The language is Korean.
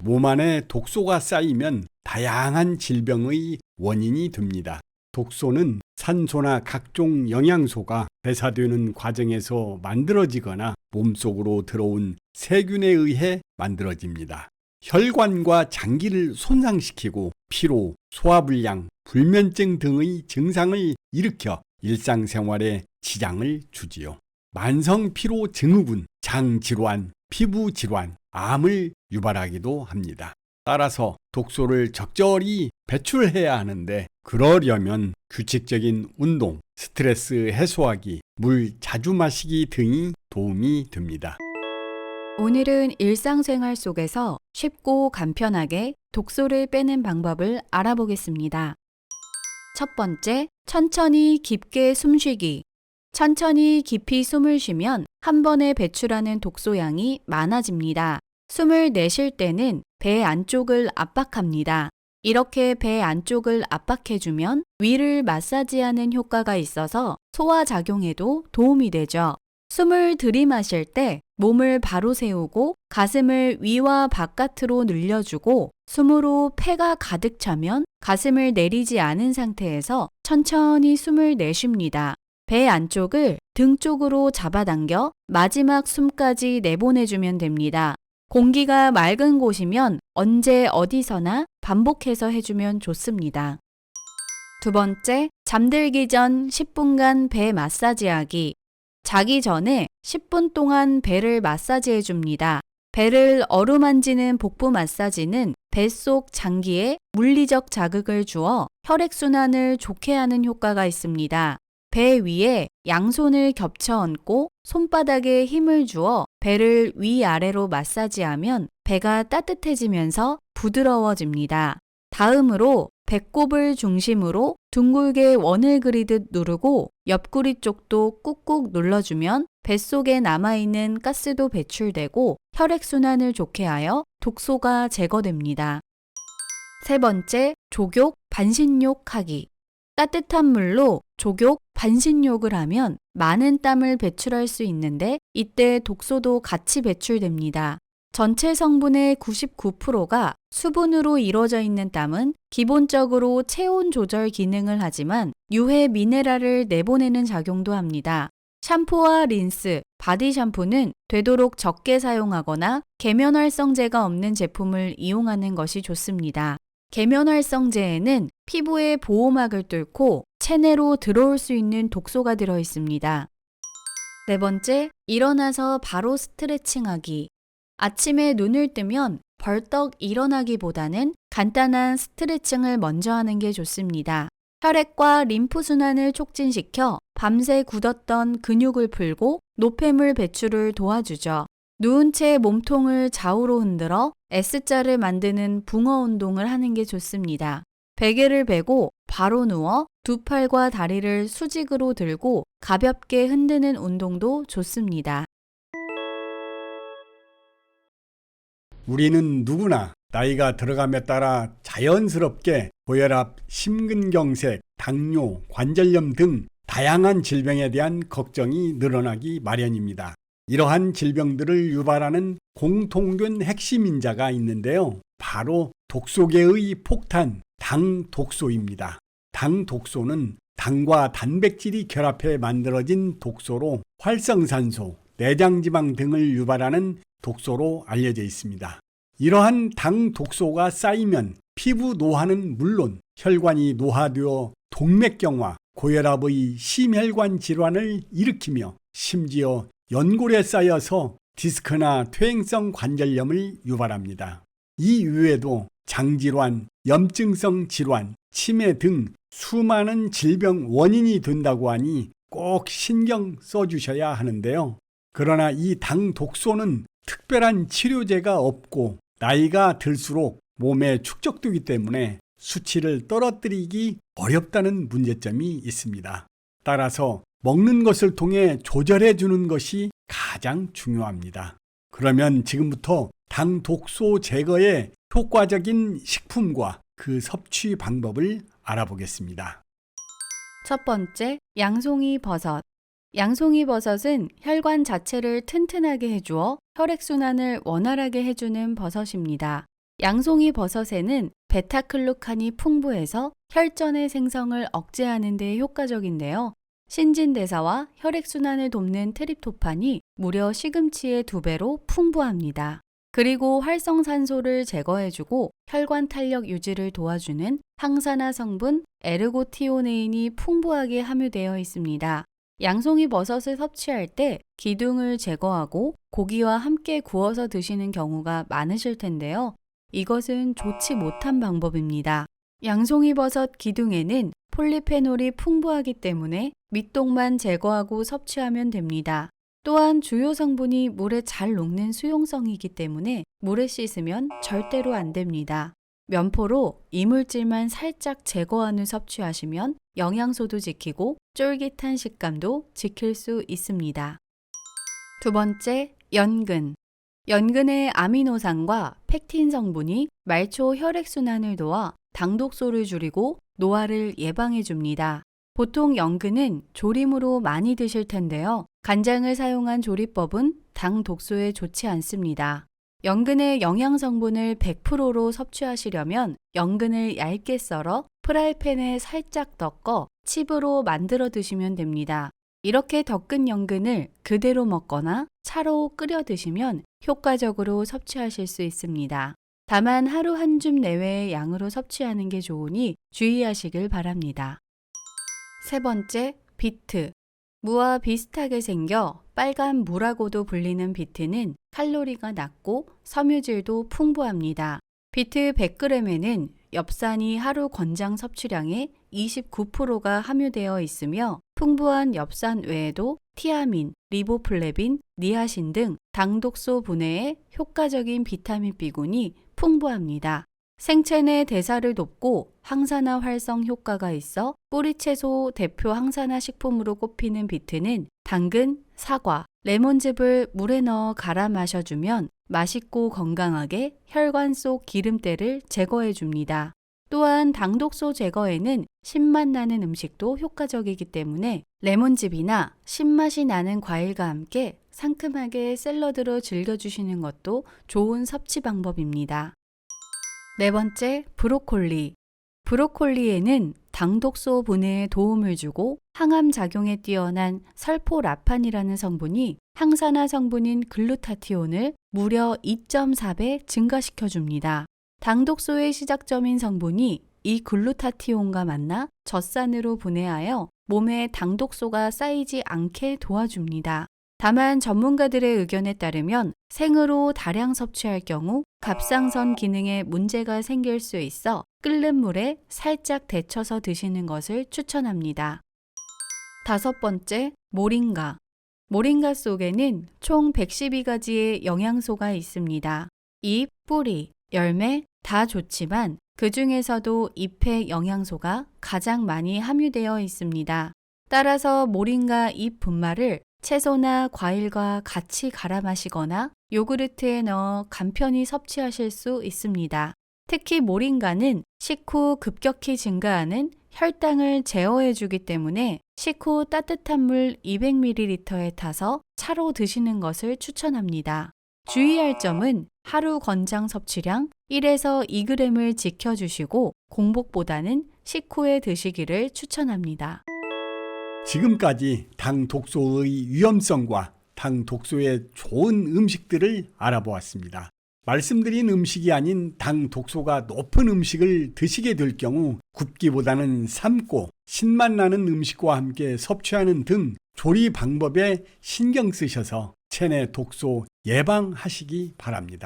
몸 안에 독소가 쌓이면 다양한 질병의 원인이 됩니다. 독소는 산소나 각종 영양소가 배사되는 과정에서 만들어지거나 몸속으로 들어온 세균에 의해 만들어집니다. 혈관과 장기를 손상시키고 피로, 소화불량, 불면증 등의 증상을 일으켜 일상생활에 지장을 주지요. 만성 피로 증후군, 장질환, 피부질환, 암을 유발하기도 합니다. 따라서 독소를 적절히 배출해야 하는데 그러려면 규칙적인 운동, 스트레스 해소하기, 물 자주 마시기 등이 도움이 됩니다. 오늘은 일상생활 속에서 쉽고 간편하게 독소를 빼는 방법을 알아보겠습니다. 첫 번째, 천천히 깊게 숨쉬기. 천천히 깊이 숨을 쉬면 한 번에 배출하는 독소량이 많아집니다. 숨을 내쉴 때는 배 안쪽을 압박합니다. 이렇게 배 안쪽을 압박해주면 위를 마사지하는 효과가 있어서 소화작용에도 도움이 되죠. 숨을 들이마실 때 몸을 바로 세우고 가슴을 위와 바깥으로 늘려주고 숨으로 폐가 가득 차면 가슴을 내리지 않은 상태에서 천천히 숨을 내쉽니다. 배 안쪽을 등 쪽으로 잡아당겨 마지막 숨까지 내보내주면 됩니다. 공기가 맑은 곳이면 언제 어디서나 반복해서 해주면 좋습니다. 두 번째, 잠들기 전 10분간 배 마사지하기. 자기 전에 10분 동안 배를 마사지해 줍니다. 배를 어루만지는 복부 마사지는 뱃속 장기에 물리적 자극을 주어 혈액순환을 좋게 하는 효과가 있습니다. 배 위에 양손을 겹쳐 얹고 손바닥에 힘을 주어 배를 위아래로 마사지하면 배가 따뜻해지면서 부드러워집니다. 다음으로 배꼽을 중심으로 둥글게 원을 그리듯 누르고 옆구리 쪽도 꾹꾹 눌러주면 뱃속에 남아있는 가스도 배출되고 혈액순환을 좋게 하여 독소가 제거됩니다. 세 번째, 족욕, 반신욕 하기. 따뜻한 물로 족욕, 반신욕을 하면 많은 땀을 배출할 수 있는데 이때 독소도 같이 배출됩니다. 전체 성분의 99%가 수분으로 이루어져 있는 땀은 기본적으로 체온 조절 기능을 하지만 유해 미네랄을 내보내는 작용도 합니다. 샴푸와 린스, 바디 샴푸는 되도록 적게 사용하거나 계면활성제가 없는 제품을 이용하는 것이 좋습니다. 계면활성제에는 피부의 보호막을 뚫고 체내로 들어올 수 있는 독소가 들어 있습니다. 네 번째, 일어나서 바로 스트레칭하기. 아침에 눈을 뜨면 벌떡 일어나기보다는 간단한 스트레칭을 먼저 하는 게 좋습니다. 혈액과 림프순환을 촉진시켜 밤새 굳었던 근육을 풀고 노폐물 배출을 도와주죠. 누운 채 몸통을 좌우로 흔들어 S자를 만드는 붕어 운동을 하는 게 좋습니다. 베개를 베고 바로 누워 두 팔과 다리를 수직으로 들고 가볍게 흔드는 운동도 좋습니다. 우리는 누구나 나이가 들어감에 따라 자연스럽게 고혈압, 심근경색, 당뇨, 관절염 등 다양한 질병에 대한 걱정이 늘어나기 마련입니다. 이러한 질병들을 유발하는 공통된 핵심 인자가 있는데요. 바로 독소계의 폭탄, 당독소입니다. 당독소는 당과 단백질이 결합해 만들어진 독소로 활성산소, 내장지방 등을 유발하는 독소로 알려져 있습니다. 이러한 당독소가 쌓이면 피부 노화는 물론 혈관이 노화되어 동맥경화, 고혈압의 심혈관 질환을 일으키며 심지어 연골에 쌓여서 디스크나 퇴행성 관절염을 유발합니다. 이 이외에도 장질환, 염증성 질환, 치매 등 수많은 질병 원인이 된다고 하니 꼭 신경 써주셔야 하는데요. 그러나 이 당독소는 특별한 치료제가 없고 나이가 들수록 몸에 축적되기 때문에 수치를 떨어뜨리기 어렵다는 문제점이 있습니다. 따라서 먹는 것을 통해 조절해 주는 것이 가장 중요합니다. 그러면 지금부터 당독소 제거에 효과적인 식품과 그 섭취 방법을 알아보겠습니다. 첫 번째, 양송이 버섯. 양송이 버섯은 혈관 자체를 튼튼하게 해주어 혈액순환을 원활하게 해주는 버섯입니다. 양송이 버섯에는 베타클루칸이 풍부해서 혈전의 생성을 억제하는 데 효과적인데요. 신진대사와 혈액순환을 돕는 트립토판이 무려 시금치의 2배로 풍부합니다. 그리고 활성산소를 제거해주고 혈관 탄력 유지를 도와주는 항산화 성분 에르고티오네인이 풍부하게 함유되어 있습니다. 양송이 버섯을 섭취할 때 기둥을 제거하고 고기와 함께 구워서 드시는 경우가 많으실 텐데요. 이것은 좋지 못한 방법입니다. 양송이 버섯 기둥에는 폴리페놀이 풍부하기 때문에 밑독만 제거하고 섭취하면 됩니다. 또한 주요 성분이 물에 잘 녹는 수용성이기 때문에 물에 씻으면 절대로 안 됩니다. 면포로 이물질만 살짝 제거한 후 섭취하시면 영양소도 지키고 쫄깃한 식감도 지킬 수 있습니다. 2번째, 연근. 연근의 아미노산과 펙틴 성분이 말초 혈액순환을 도와 당독소를 줄이고 노화를 예방해 줍니다. 보통 연근은 조림으로 많이 드실 텐데요. 간장을 사용한 조리법은 당 독소에 좋지 않습니다. 연근의 영양 성분을 100%로 섭취하시려면 연근을 얇게 썰어 프라이팬에 살짝 덮어 칩으로 만들어 드시면 됩니다. 이렇게 덮은 연근을 그대로 먹거나 차로 끓여 드시면 효과적으로 섭취하실 수 있습니다. 다만 하루 한 줌 내외의 양으로 섭취하는 게 좋으니 주의하시길 바랍니다. 3번째, 비트. 무와 비슷하게 생겨 빨간 무라고도 불리는 비트는 칼로리가 낮고 섬유질도 풍부합니다. 비트 100g에는 엽산이 하루 권장 섭취량의 29%가 함유되어 있으며 풍부한 엽산 외에도 티아민, 리보플레빈, 니아신 등 당독소 분해에 효과적인 비타민 B군이 풍부합니다. 생체 내 대사를 돕고 항산화 활성 효과가 있어 뿌리채소 대표 항산화 식품으로 꼽히는 비트는 당근, 사과, 레몬즙을 물에 넣어 갈아 마셔주면 맛있고 건강하게 혈관 속 기름때를 제거해 줍니다. 또한 당독소 제거에는 신맛 나는 음식도 효과적이기 때문에 레몬즙이나 신맛이 나는 과일과 함께 상큼하게 샐러드로 즐겨주시는 것도 좋은 섭취 방법입니다. 4번째, 브로콜리. 브로콜리에는 당독소 분해에 도움을 주고 항암 작용에 뛰어난 설포라판이라는 성분이 항산화 성분인 글루타티온을 무려 2.4배 증가시켜 줍니다. 당독소의 시작점인 성분이 이 글루타티온과 만나 젖산으로 분해하여 몸에 당독소가 쌓이지 않게 도와줍니다. 다만 전문가들의 의견에 따르면 생으로 다량 섭취할 경우 갑상선 기능에 문제가 생길 수 있어 끓는 물에 살짝 데쳐서 드시는 것을 추천합니다. 5번째, 모링가. 모링가 속에는 총 112가지의 영양소가 있습니다. 잎, 뿌리, 열매 다 좋지만 그 중에서도 잎의 영양소가 가장 많이 함유되어 있습니다. 따라서 모링가 잎 분말을 채소나 과일과 같이 갈아 마시거나 요구르트에 넣어 간편히 섭취하실 수 있습니다. 특히 모링가는 식후 급격히 증가하는 혈당을 제어해 주기 때문에 식후 따뜻한 물 200ml에 타서 차로 드시는 것을 추천합니다. 주의할 점은 하루 권장 섭취량 1에서 2g을 지켜주시고 공복보다는 식후에 드시기를 추천합니다. 지금까지 당 독소의 위험성과 당 독소에 좋은 음식들을 알아보았습니다. 말씀드린 음식이 아닌 당 독소가 높은 음식을 드시게 될 경우 굽기보다는 삶고 신맛 나는 음식과 함께 섭취하는 등 조리 방법에 신경 쓰셔서 체내 독소 예방하시기 바랍니다.